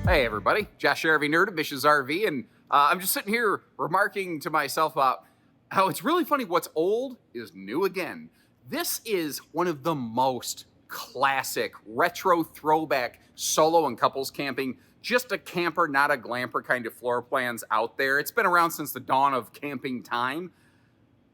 Hey everybody, Josh RV Nerd of Bish's RV, and I'm just sitting here remarking to myself about how it's really funny what's old is new again. This is one of the most classic retro throwback solo and couples camping, just a camper, not a glamper kind of floor plans out there. It's been around since the dawn of camping time,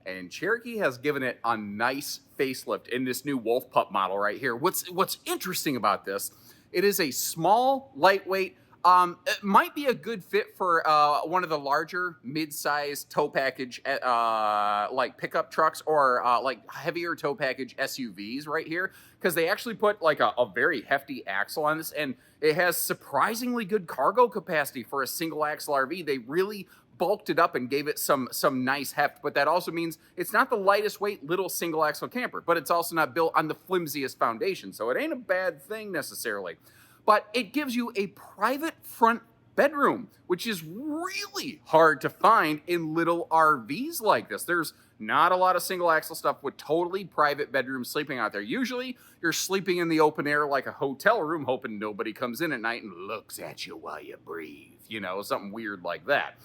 and Cherokee has given it a nice facelift in this new Wolf Pup model right here. What's interesting about this, it is a small, lightweight. It might be a good fit for one of the larger mid-size tow package like pickup trucks or like heavier tow package SUVs right here, because they actually put like a very hefty axle on this, and it has surprisingly good cargo capacity for a single axle RV. They really bulked it up and gave it some nice heft, but that also means it's not the lightest weight little single axle camper, but it's also not built on the flimsiest foundation, so it ain't a bad thing necessarily. But it gives you a private front bedroom, which is really hard to find in little RVs like this. There's not a lot of single axle stuff with totally private bedrooms sleeping out there. Usually you're sleeping in the open air like a hotel room, hoping nobody comes in at night and looks at you while you breathe, you know, something weird like that.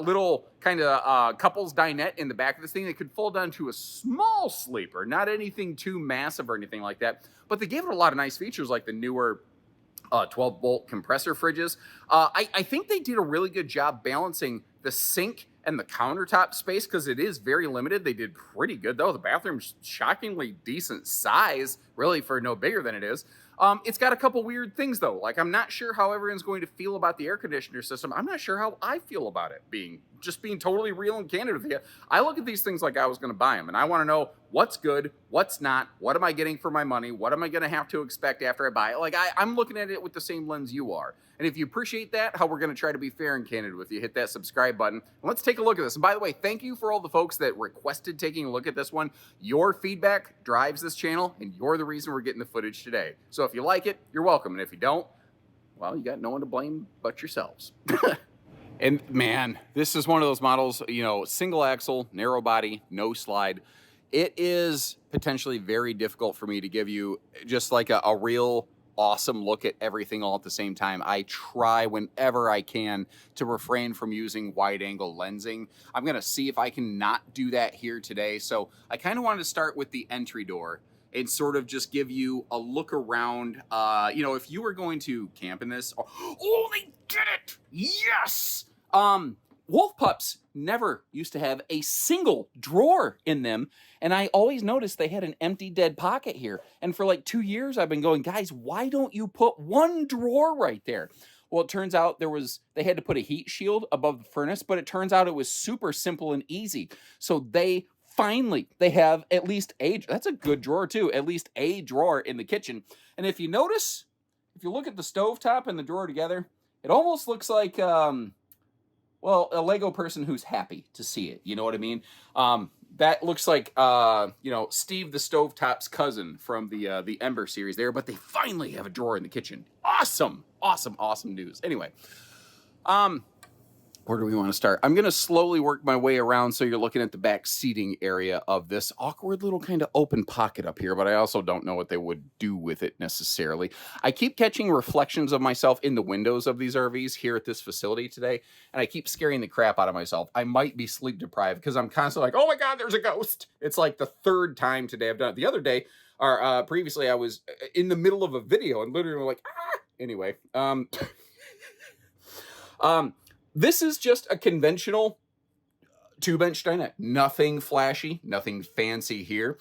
Little kind of couples dinette in the back of this thing that could fold down to a small sleeper, not anything too massive or anything like that. But they gave it a lot of nice features like the newer 12-volt compressor fridges. I think they did a really good job balancing the sink and the countertop space because it is very limited. They did pretty good, though. The bathroom's shockingly decent size, really, for no bigger than it is. It's got a couple weird things, though. Like, I'm not sure how everyone's going to feel about the air conditioner system. I'm not sure how I feel about it, being totally real and candid with you. I look at these things like I was going to buy them, and I want to know what's good, what's not, what am I getting for my money, what am I going to have to expect after I buy it. Like, I'm looking at it with the same lens you are. And if you appreciate that, how we're going to try to be fair and candid with you, hit that subscribe button. And let's take a look at this. And by the way, thank you for all the folks that requested taking a look at this one. Your feedback drives this channel, and you're the reason we're getting the footage today. So if you like it, you're welcome. And if you don't, well, you got no one to blame but yourselves. And man, this is one of those models, you know, single axle, narrow body, no slide. It is potentially very difficult for me to give you just like a real awesome look at everything all at the same time. I try whenever I can to refrain from using wide angle lensing. I'm going to see if I can not do that here today. So I kind of wanted to start with the entry door and sort of just give you a look around. You know, if you were going to camp in this, oh, they did it! Yes! Wolf Pups never used to have a single drawer in them, and I always noticed they had an empty dead pocket here. And for like 2 years, I've been going, guys, why don't you put one drawer right there? Well, it turns out they had to put a heat shield above the furnace, but it turns out it was super simple and easy. So they have at least that's a good drawer too, at least a drawer in the kitchen. And if you notice, if you look at the stovetop and the drawer together, it almost looks like, well, a Lego person who's happy to see it. You know what I mean? That looks like, you know, Steve the Stovetop's cousin from the Ember series there, but they finally have a drawer in the kitchen. Awesome, awesome, awesome news. Anyway, where do we want to start? I'm going to slowly work my way around so you're looking at the back seating area of this awkward little kind of open pocket up here, but I also don't know what they would do with it necessarily. I keep catching reflections of myself in the windows of these RVs here at this facility today, and I keep scaring the crap out of myself. I might be sleep deprived because I'm constantly like, oh my God, there's a ghost. It's like the third time today I've done it. The other day, or previously, I was in the middle of a video and literally like, ah! Anyway, this is just a conventional 2-bench dinette. Nothing flashy, nothing fancy here.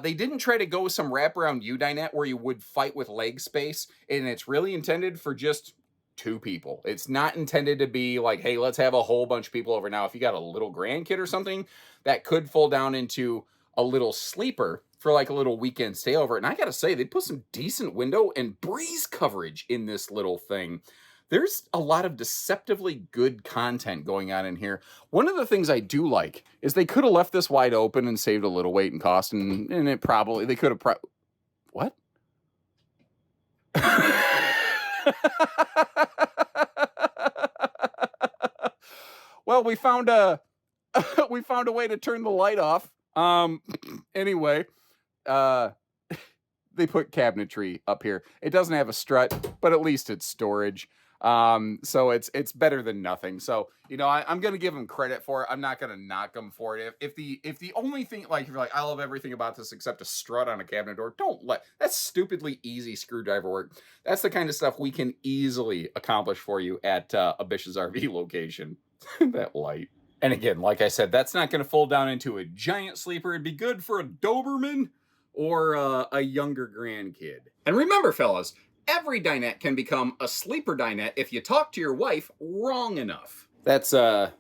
They didn't try to go with some wraparound U dinette where you would fight with leg space, and it's really intended for just 2 people. It's not intended to be like, hey, let's have a whole bunch of people over. Now, if you got a little grandkid or something, that could fold down into a little sleeper for like a little weekend stay over. And I gotta say, they put some decent window and breeze coverage in this little thing. There's a lot of deceptively good content going on in here. One of the things I do like is they could have left this wide open and saved a little weight and cost, and it probably, they could have, what? Well, we found a way to turn the light off. Anyway, they put cabinetry up here. It doesn't have a strut, but at least it's storage. So it's better than nothing. So, you know, I'm going to give them credit for it. I'm not going to knock them for it. If the only thing, like, if you're like, I love everything about this except a strut on a cabinet door, that's stupidly easy screwdriver work. That's the kind of stuff we can easily accomplish for you at a Bish's RV location. That light. And again, like I said, that's not going to fold down into a giant sleeper. It'd be good for a Doberman or a younger grandkid. And remember, fellas, every dinette can become a sleeper dinette if you talk to your wife wrong enough. That's it's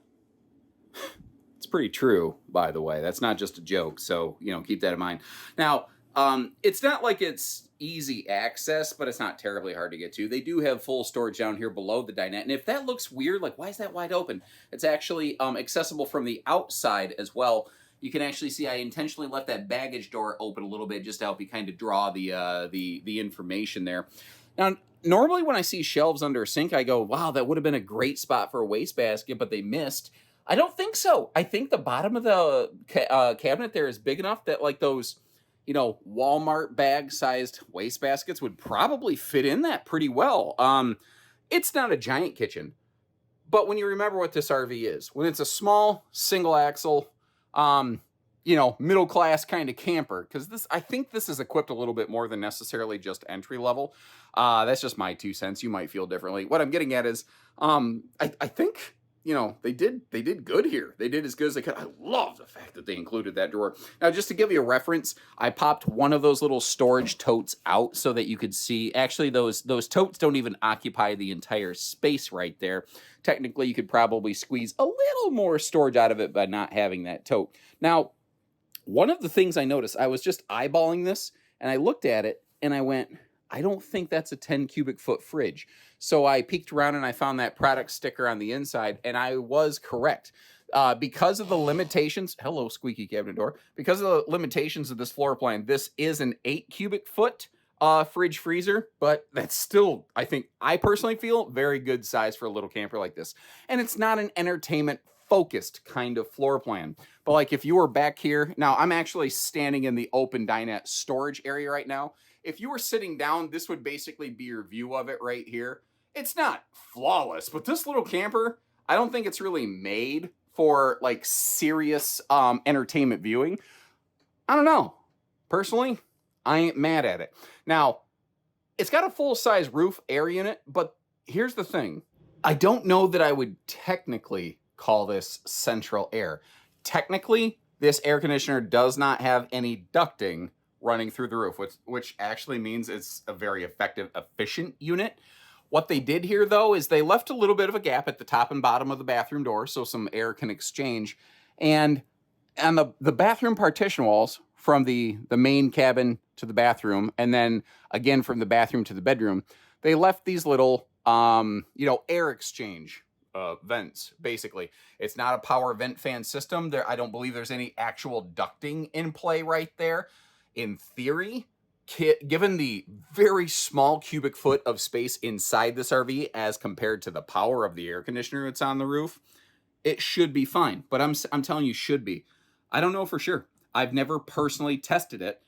pretty true, by the way. That's not just a joke, so, you know, keep that in mind. Now, it's not like it's easy access, but it's not terribly hard to get to. They do have full storage down here below the dinette, and if that looks weird, like, why is that wide open? It's actually accessible from the outside as well. You can actually see I intentionally left that baggage door open a little bit just to help you kind of draw the information there. Now, normally when I see shelves under a sink, I go, wow, that would have been a great spot for a wastebasket, but they missed. I don't think so. I think the bottom of the cabinet there is big enough that, like, those, you know, Walmart bag-sized wastebaskets would probably fit in that pretty well. It's not a giant kitchen, but when you remember what this RV is, when it's a small single-axle, you know, middle-class kind of camper, because I think this is equipped a little bit more than necessarily just entry level. That's just my 2 cents. You might feel differently. What I'm getting at is, I think, you know, they did good here. They did as good as they could. I love the fact that they included that drawer. Now, just to give you a reference, I popped one of those little storage totes out so that you could see. Actually, those totes don't even occupy the entire space right there. Technically, you could probably squeeze a little more storage out of it by not having that tote. Now, one of the things I noticed, I was just eyeballing this, and I looked at it, and I went, I don't think that's a 10 cubic foot fridge. So I peeked around and I found that product sticker on the inside, and I was correct. Because of the limitations, hello, squeaky cabinet door, because of the limitations of this floor plan, this is an 8 cubic foot fridge freezer, but that's still, I personally feel, very good size for a little camper like this. And it's not an entertainment focused kind of floor plan. But like if you were back here, now I'm actually standing in the open dinette storage area right now. If you were sitting down, this would basically be your view of it right here. It's not flawless, but this little camper, I don't think it's really made for like serious entertainment viewing. I don't know. Personally, I ain't mad at it. Now, it's got a full-size roof air unit, but here's the thing. I don't know that I would technically call this central air. Technically, this air conditioner does not have any ducting running through the roof, which actually means it's a very effective, efficient unit. What they did here, though, is they left a little bit of a gap at the top and bottom of the bathroom door so some air can exchange. And on the bathroom partition walls, from the main cabin to the bathroom, and then again from the bathroom to the bedroom, they left these little, air exchange vents, basically. It's not a power vent fan system. I don't believe there's any actual ducting in play right there. In theory, given the very small cubic foot of space inside this RV as compared to the power of the air conditioner that's on the roof, it should be fine. But I'm telling you, should be. I don't know for sure. I've never personally tested it.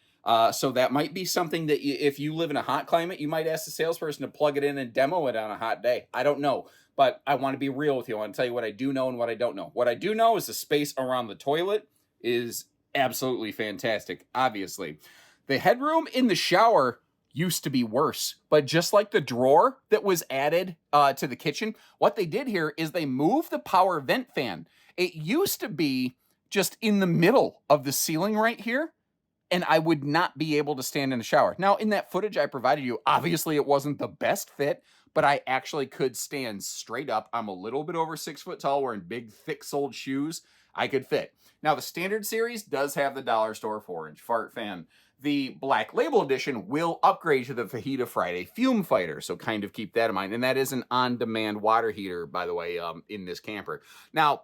So that might be something that if you live in a hot climate, you might ask the salesperson to plug it in and demo it on a hot day. I don't know. But I want to be real with you. I want to tell you what I do know and what I don't know. What I do know is the space around the toilet is absolutely fantastic, obviously. The headroom in the shower used to be worse, but just like the drawer that was added to the kitchen, what they did here is they moved the power vent fan. It used to be just in the middle of the ceiling right here, and I would not be able to stand in the shower. Now, in that footage I provided you, obviously it wasn't the best fit, but I actually could stand straight up. I'm a little bit over 6 foot tall, wearing big, thick-soled shoes. I could fit. Now, the standard series does have the dollar store 4-inch fart fan. The Black Label Edition will upgrade to the Fajita Friday Fume Fighter, so kind of keep that in mind. And that is an on-demand water heater, by the way, in this camper. Now,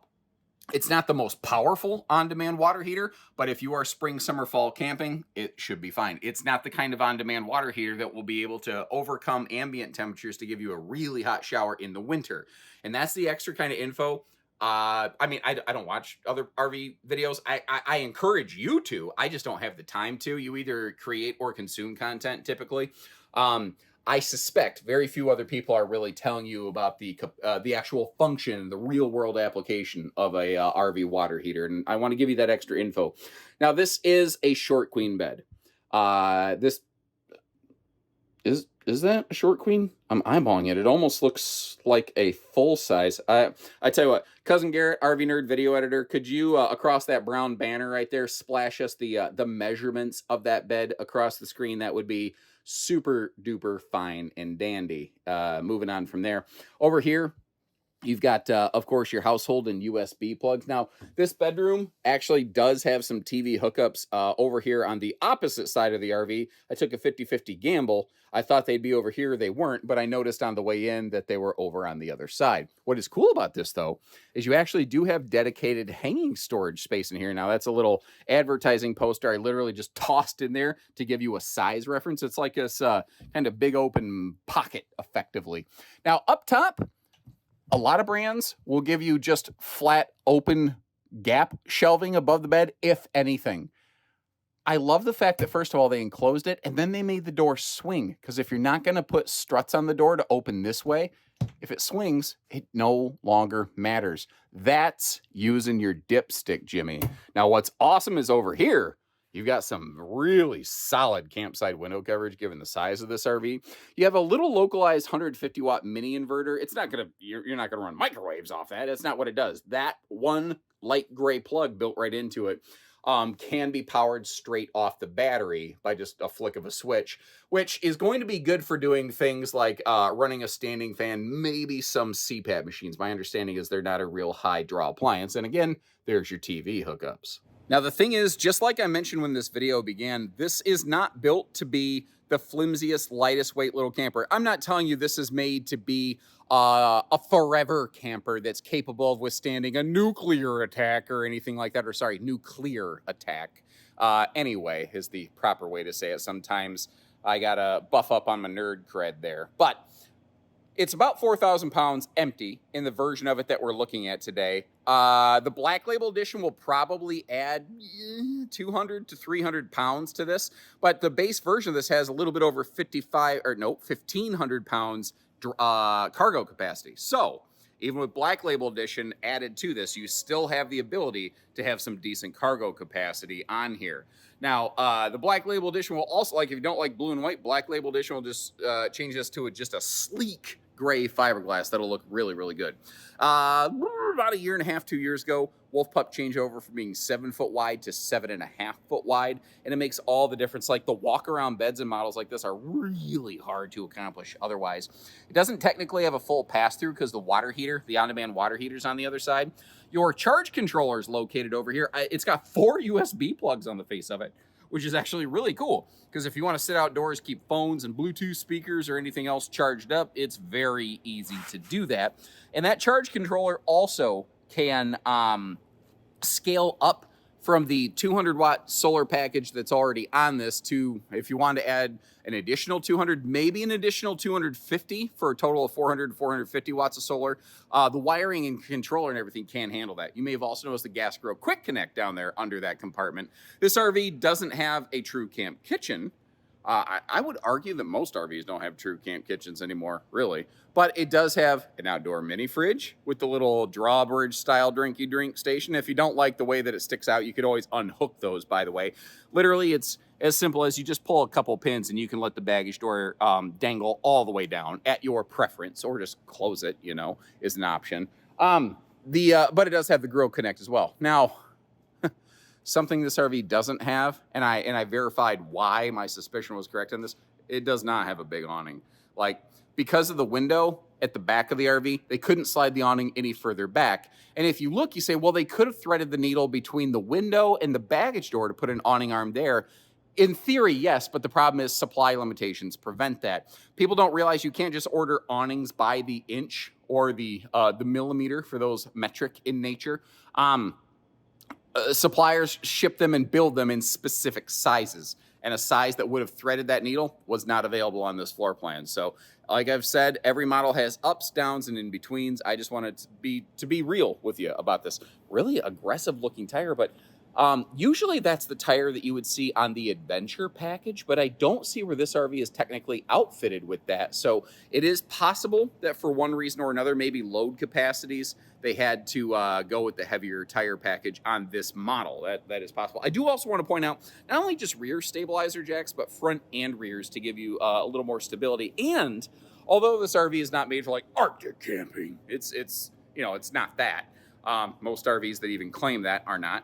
it's not the most powerful on-demand water heater, but if you are spring, summer, fall camping, it should be fine. It's not the kind of on-demand water heater that will be able to overcome ambient temperatures to give you a really hot shower in the winter. And that's the extra kind of info. I don't watch other RV videos. I encourage you to. I just don't have the time to. You either create or consume content typically. I suspect very few other people are really telling you about the actual function, the real world application of a RV water heater, and I want to give you that extra info. Now, this is a short queen bed. This is that a short queen? I'm eyeballing it. It almost looks like a full size. I tell you what, cousin Garrett, RV Nerd video editor, could you across that brown banner right there splash us the measurements of that bed across the screen? That would be super duper fine and dandy. Moving on from there, over here you've got, of course, your household and USB plugs. Now, this bedroom actually does have some TV hookups over here on the opposite side of the RV. I took a 50-50 gamble. I thought they'd be over here. They weren't, but I noticed on the way in that they were over on the other side. What is cool about this, though, is you actually do have dedicated hanging storage space in here. Now, that's a little advertising poster I literally just tossed in there to give you a size reference. It's like this kind of big open pocket, effectively. Now, up top, a lot of brands will give you just flat open gap shelving above the bed, if anything. I love the fact that, first of all, they enclosed it and then they made the door swing, because if you're not going to put struts on the door to open this way, if it swings, it no longer matters. That's using your dipstick, Jimmy. Now, what's awesome is over here, you've got some really solid campsite window coverage given the size of this RV. You have a little localized 150 watt mini inverter. It's not going to, you're not going to run microwaves off that. That's not what it does. That one light gray plug built right into it can be powered straight off the battery by just a flick of a switch, which is going to be good for doing things like running a standing fan, maybe some CPAP machines. My understanding is they're not a real high draw appliance. And again, there's your TV hookups. Now, the thing is, just like I mentioned when this video began, this is not built to be the flimsiest, lightest weight little camper. I'm not telling you this is made to be a forever camper that's capable of withstanding a nuclear attack or anything like that, or sorry, nuclear attack. Anyway, is the proper way to say it. Sometimes I gotta buff up on my nerd cred there. But it's about 4,000 pounds empty in the version of it that we're looking at today. The Black Label Edition will probably add 200 to 300 pounds to this, but the base version of this has a little bit over 1,500 pounds cargo capacity. So even with Black Label Edition added to this, you still have the ability to have some decent cargo capacity on here. Now, the Black Label Edition will also, like if you don't like blue and white, Black Label Edition will just change this to just a sleek gray fiberglass that'll look really, really good. About 1.5 years, 2 years ago, Wolf Pup changed over from being 7 foot wide to 7.5 foot wide, and it makes all the difference. Like the walk-around beds and models like this are really hard to accomplish otherwise. It doesn't technically have a full pass-through because the water heater, the on-demand water heater's on the other side. Your charge controller is located over here. It's got 4 USB plugs on the face of it, which is actually really cool, because if you want to sit outdoors, keep phones and Bluetooth speakers or anything else charged up, it's very easy to do that. And that charge controller also can scale up from the 200 watt solar package that's already on this to, if you want to add an additional 200, maybe an additional 250 for a total of 400 to 450 watts of solar. The wiring and controller and everything can handle that. You may have also noticed the gas grill quick connect down there under that compartment. This RV doesn't have a true camp kitchen. I would argue that most RVs don't have true camp kitchens anymore, really. But it does have an outdoor mini fridge with the little drawbridge style drinky drink station. If you don't like the way that it sticks out, you could always unhook those, by the way. Literally, it's as simple as you just pull a couple pins and you can let the baggage door dangle all the way down at your preference, or just close it, you know, is an option. But it does have the grill connect as well. Now, something this RV doesn't have, and I verified why my suspicion was correct on this, it does not have a big awning. Like, because of the window at the back of the RV, they couldn't slide the awning any further back. And if you look, you say, well, they could have threaded the needle between the window and the baggage door to put an awning arm there. In theory, yes, but the problem is supply limitations prevent that. People don't realize you can't just order awnings by the inch or the millimeter for those metric in nature. Suppliers ship them and build them in specific sizes, and a size that would have threaded that needle was not available on this floor plan. So, like I've said, every model has ups, downs, and in-betweens. I just wanted to be real with you about this. Really aggressive looking tire, but Usually that's the tire that you would see on the adventure package, but I don't see where this RV is technically outfitted with that. So it is possible that for one reason or another, maybe load capacities, they had to go with the heavier tire package on this model. That is possible. I do also want to point out not only just rear stabilizer jacks, but front and rears to give you a little more stability. And although this RV is not made for like Arctic camping, it's not that. Most RVs that even claim that are not.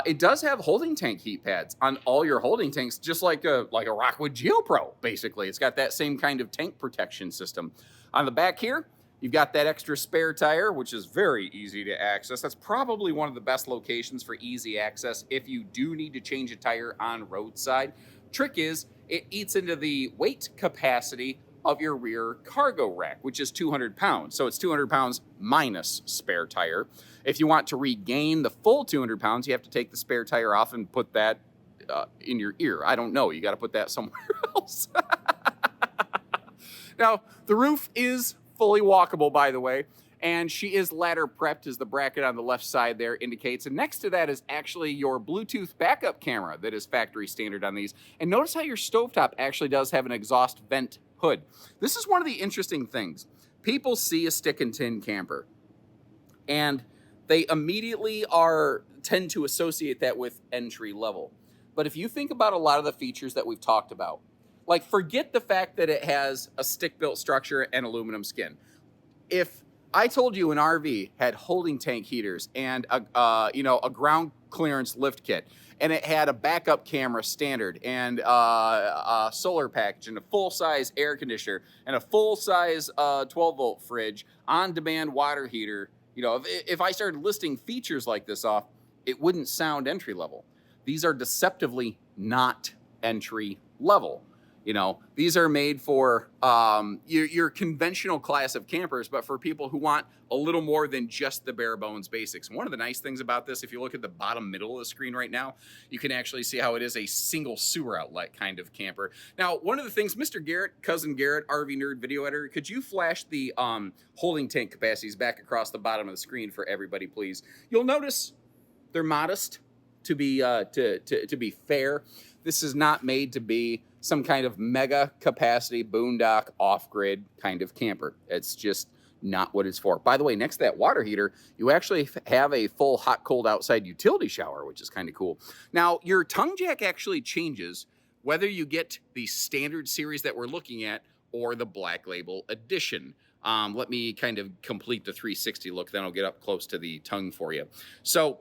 It does have holding tank heat pads on all your holding tanks, just like a Rockwood GeoPro, basically. It's got that same kind of tank protection system. On the back here, you've got that extra spare tire, which is very easy to access. That's probably one of the best locations for easy access if you do need to change a tire on roadside. Trick is, it eats into the weight capacity of your rear cargo rack, which is 200 pounds. So it's 200 pounds minus spare tire. If you want to regain the full 200 pounds, you have to take the spare tire off and put that in your ear. I don't know. You got to put that somewhere else. Now, the roof is fully walkable, by the way, and she is ladder prepped, as the bracket on the left side there indicates. And next to that is actually your Bluetooth backup camera that is factory standard on these. And notice how your stovetop actually does have an exhaust vent hood. This is one of the interesting things. People see a stick and tin camper, and they immediately tend to associate that with entry level. But if you think about a lot of the features that we've talked about, like forget the fact that it has a stick-built structure and aluminum skin. If I told you an RV had holding tank heaters and a ground clearance lift kit, and it had a backup camera standard and a solar package and a full-size air conditioner and a full-size 12-volt fridge, on-demand water heater, if I started listing features like this off, it wouldn't sound entry level. These are deceptively not entry level. These are made for your conventional class of campers, but for people who want a little more than just the bare bones basics. And one of the nice things about this, if you look at the bottom middle of the screen right now, you can actually see how it is a single sewer outlet kind of camper. Now, one of the things, Mr. Garrett, Cousin Garrett, RV Nerd Video Editor, could you flash the holding tank capacities back across the bottom of the screen for everybody, please? You'll notice they're modest. To be fair, this is not made to be some kind of mega capacity boondock off-grid kind of camper. It's just not what it's for. By the way, next to that water heater, you actually have a full hot cold outside utility shower, which is kind of cool. Now, your tongue jack actually changes whether you get the standard series that we're looking at or the Black Label edition. Let me kind of complete the 360 look, then I'll get up close to the tongue for you. So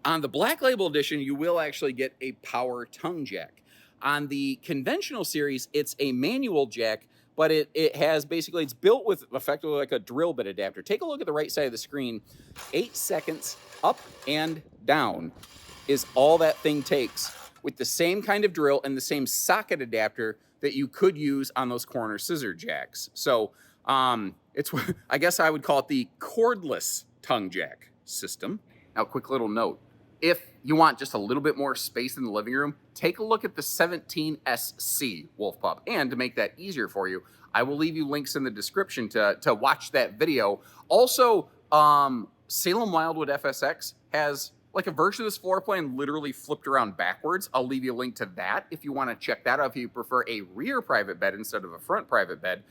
on the Black Label edition, you will actually get a power tongue jack. On the conventional series, it's a manual jack, but it has basically, it's built with effectively like a drill bit adapter. Take a look at the right side of the screen. 8 seconds up and down is all that thing takes, with the same kind of drill and the same socket adapter that you could use on those corner scissor jacks. So it's, I guess I would call it the cordless tongue jack system. Now, quick little note. If you want just a little bit more space in the living room, take a look at the 17SC Wolf Pup. And to make that easier for you, I will leave you links in the description to watch that video. Also, Salem Wildwood FSX has like a version of this floor plan literally flipped around backwards. I'll leave you a link to that if you want to check that out, if you prefer a rear private bed instead of a front private bed.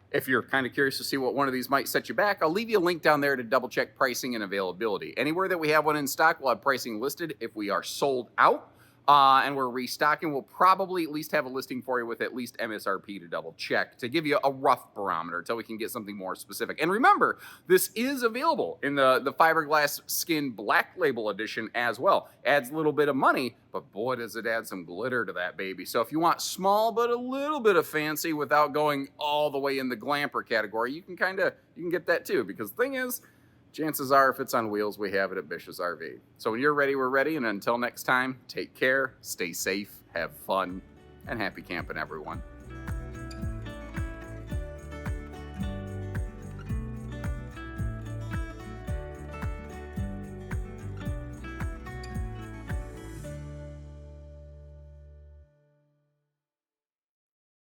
If you're kind of curious to see what one of these might set you back, I'll leave you a link down there to double check pricing and availability. Anywhere that we have one in stock, we'll have pricing listed. If we are sold out and we're restocking, we'll probably at least have a listing for you with at least MSRP to double check to give you a rough barometer until we can get something more specific. And remember, this is available in the fiberglass skin Black Label edition as well. Adds a little bit of money, but boy, does it add some glitter to that baby. So if you want small but a little bit of fancy without going all the way in the glamper category, you can get that too. Because the thing is, chances are, if it's on wheels, we have it at Bish's RV. So when you're ready, we're ready. And until next time, take care, stay safe, have fun, and happy camping, everyone.